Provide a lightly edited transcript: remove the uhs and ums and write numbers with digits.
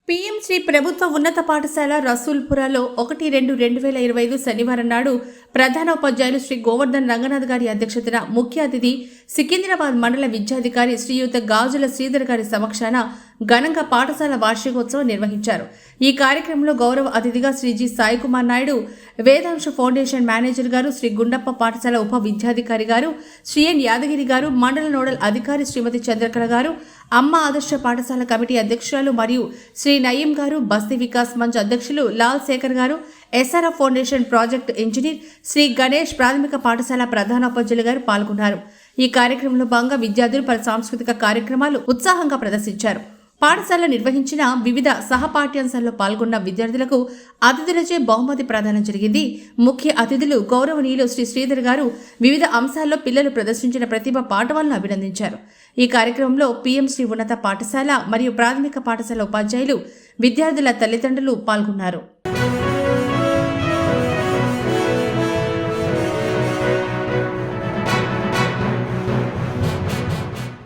PM Shri ప్రభుత్వ ఉన్నత పాఠశాల రసూల్పురాలో 1-2-2025 శనివారం నాడు ప్రధానోపాధ్యాయులు శ్రీ గోవర్ధన్ రంగనాథ్ గారి అధ్యక్షతన ముఖ్య అతిథి సికింద్రాబాద్ మండల విద్యాధికారి శ్రీయుత గాజుల శ్రీధర్ గారి సమక్షాన ఘనంగా పాఠశాల వార్షికోత్సవం నిర్వహించారు. ఈ కార్యక్రమంలో గౌరవ అతిథిగా Shri G Sai Kumar Naidu, వేదాంశ foundation manager గారు, శ్రీ గుండప్ప పాఠశాల ఉప విద్యాధికారి గారు, శ్రీ ఎన్ యాదగిరి గారు, మండల నోడల్ అధికారి శ్రీమతి చంద్రకళ గారు, అమ్మ ఆదర్శ పాఠశాల కమిటీ అధ్యక్షురాలు మరియు శ్రీ నయీం గారు, బస్తీ వికాస్ మంచ్ అధ్యక్షులు లాల్ శేఖర్ గారు, SRF foundation project engineer Shri Ganesh, ప్రాథమిక పాఠశాల ప్రధానోపాధ్యాయులు గారు పాల్గొన్నారు. ఈ కార్యక్రమంలో భాగంగా విద్యార్థులు పలు సాంస్కృతిక కార్యక్రమాలు ఉత్సాహంగా ప్రదర్శించారు. పాఠశాల నిర్వహించిన వివిధ సహపాఠ్యాంశాల్లో పాల్గొన్న విద్యార్థులకు అతిథులచే బహుమతి ప్రదానం జరిగింది. ముఖ్య అతిథులు గౌరవనీయులు శ్రీ శ్రీధర్ గారు వివిధ అంశాల్లో పిల్లలు ప్రదర్శించిన ప్రతిభ పాఠవాలను అభినందించారు. ఈ కార్యక్రమంలో పీఎం శ్రీ ఉన్నత పాఠశాల మరియు ప్రాథమిక పాఠశాల ఉపాధ్యాయులు, విద్యార్థుల తల్లిదండ్రులు పాల్గొన్నారు.